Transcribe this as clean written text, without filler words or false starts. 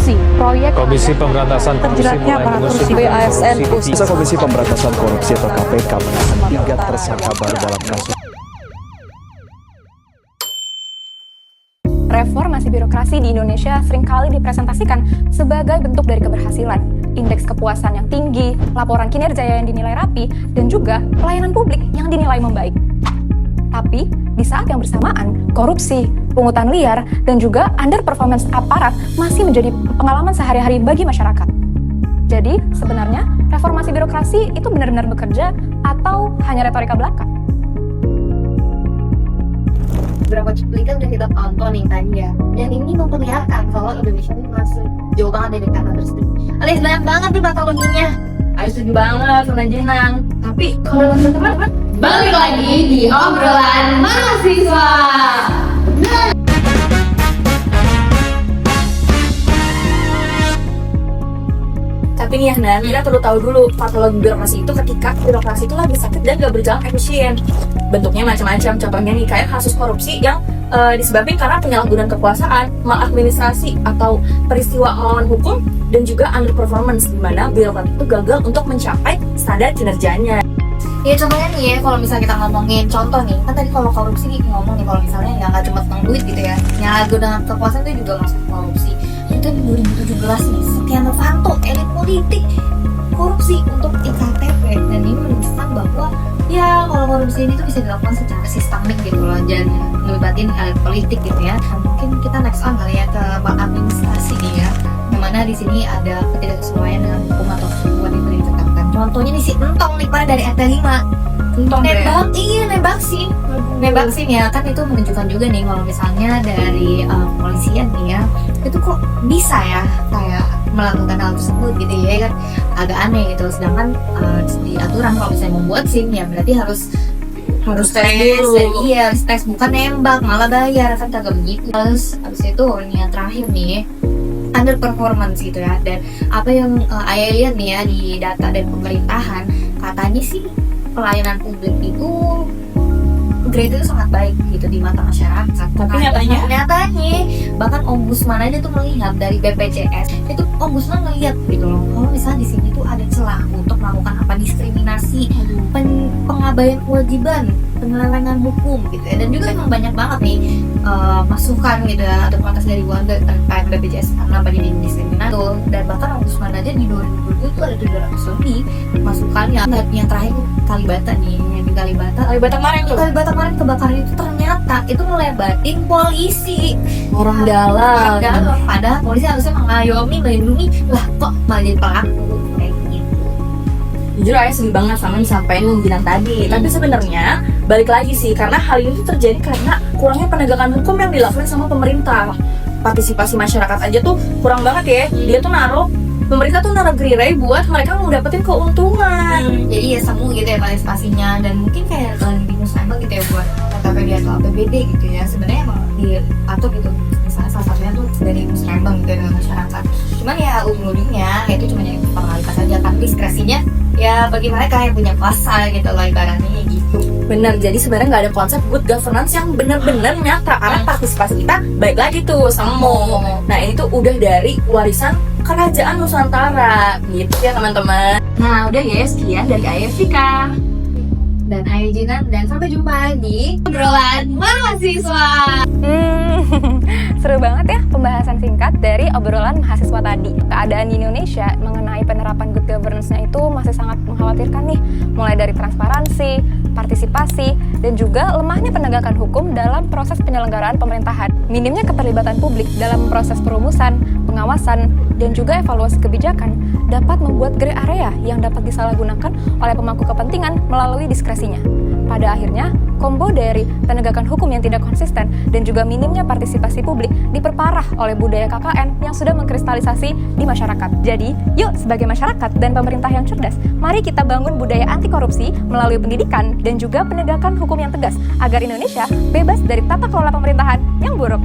korupsi, proyek Komisi Pemberantasan Korupsi terjeratnya mulai aparatur mengusut sipil ASN Masa Komisi Pemberantasan Korupsi atau KPK menahan 3 tersangka baru dalam kasus. Reformasi birokrasi di Indonesia seringkali dipresentasikan sebagai bentuk dari keberhasilan, indeks kepuasan yang tinggi, laporan kinerja yang dinilai rapi, dan juga pelayanan publik yang dinilai membaik. Tapi, di saat yang bersamaan, korupsi, pungutan liar, dan juga underperformance aparat masih menjadi pengalaman sehari-hari bagi masyarakat. Jadi, sebenarnya reformasi birokrasi itu benar-benar bekerja atau hanya retorika belaka? Beberapa cuplikan udah kita tonton nih tadi ya, dan ini memperlihatkan kalau Indonesia ini masih jauh banget dari kata tersebut. Alias banyak banget nih patologinya. Ayo setuju banget sama Jenang. Tapi kalau teman-teman balik lagi di obrolan mahasiswa. Tapi nih ya Nan, kita perlu tahu dulu patologi birokrasi itu ketika birokrasi itu lagi sakit dan gak berjalan efisien. Bentuknya macam-macam, contohnya nih kayak kasus korupsi yang disebabkan karena penyalahgunaan kekuasaan, maladministrasi atau peristiwa melawan hukum, dan juga underperformance di mana birokrat itu gagal untuk mencapai standar kinerjanya. Ya contohnya nih ya, kalau misalnya kita ngomongin contoh nih, kan tadi kalau korupsi ngomong nih kalau misalnya ya nggak cuma tentang duit gitu ya, penyalahgunaan kekuasaan itu juga masuk korupsi. Itu di 2017 nih, Setia Novanto, elit politik korupsi untuk iktp, dan ini menunjukkan bahwa ya kalau korupsi ini tuh bisa dilakukan secara sistemik gitu loh, dan melibatin elit politik gitu ya. Nah, mungkin kita next on kali ya ke administrasi nih ya, dimana di sini ada ketidaksesuaian dengan hukum atau ketentuan yang telah ditetapkan. Contohnya nih si Entong nih pada dari RT5 nembak sim ya, kan itu menunjukkan juga nih kalau misalnya dari kepolisian nih ya, itu kok bisa ya kayak melakukan hal tersebut gitu ya, kan agak aneh gitu. Sedangkan di aturan kalau misalnya membuat sim ya berarti harus tes dulu. Iya, tes bukan nembak malah bayar, kan kagak begitu. Terus abis itu ini yang terakhir nih, underperformance gitu ya. Dan apa yang Ayah lihat nih ya di data dan pemerintahan, katanya sih pelayanan publik itu grade itu sangat baik gitu di mata masyarakat. Tapi nyatanya bahkan ombudsman aja tuh melihat dari BPJS itu, ombudsman melihat gitu loh, kalau misalnya di sini tuh ada celah untuk melakukan apa, diskriminasi, pengabaian kewajiban, penyelewengan hukum gitu ya. Dan juga emang banyak banget nih masukan gitu ya atau protes dari warga terkait BPJS karena banyak diskriminasi. Dan bahkan ombudsman aja di 2020 itu ada 700 lebih masukannya. Yang terakhir Kalibata nih, yang di Kalibata kemarin kebakaran itu ternyata itu ngelebatin polisi, orang dalam. Padahal polisi harusnya mengayomi, melindungi, lah kok malah jadi pelaku kayak gitu. Jujur Ayah sedih banget sama yang disampaikan yang bilang tadi. Tapi sebenarnya balik lagi sih, karena hal ini tuh terjadi karena kurangnya penegakan hukum yang dilakukan sama pemerintah. Partisipasi masyarakat aja tuh kurang banget ya. Dia tuh pemerintah tuh naruh gerai buat mereka mau dapetin keuntungan. Jadi ya semu gitu ya partisipasinya, dan mungkin kayak di muslimah gitu ya buat KPD atau APBD gitu ya, sebenarnya emang diatur gitu. Misalnya salah satunya tuh dari muslimah gitu ya, dengan masyarakat. Cuman ya ujung-ujungnya ya itu cuma yang formalitas aja, kan diskresinya ya bagi mereka yang punya kuasa gitu loh ibaratnya gitu. Bener, jadi sebenarnya nggak ada konsep good governance yang benar-benar nyata, karena partisipasi kita baik lagi tuh semu. Nah ini tuh udah dari warisan kerajaan Nusantara gitu ya teman-teman. Nah udah ya, sekian dari Ayah Vika dan Ayah Jinan, dan sampai jumpa di obrolan mahasiswa. Seru banget ya pembahasan singkat dari obrolan mahasiswa tadi. Keadaan di Indonesia mengenai penerapan good governance-nya itu masih sangat mengkhawatirkan nih. Mulai dari transparansi, partisipasi, dan juga lemahnya penegakan hukum dalam proses penyelenggaraan pemerintahan. Minimnya keterlibatan publik dalam proses perumusan, pengawasan, dan juga evaluasi kebijakan dapat membuat gray area yang dapat disalahgunakan oleh pemangku kepentingan melalui diskresinya. Pada akhirnya, kombo dari penegakan hukum yang tidak konsisten dan juga minimnya partisipasi publik diperparah oleh budaya KKN yang sudah mengkristalisasi di masyarakat. Jadi, yuk sebagai masyarakat dan pemerintah yang cerdas, mari kita bangun budaya anti korupsi melalui pendidikan dan juga penegakan hukum yang tegas agar Indonesia bebas dari tata kelola pemerintahan yang buruk.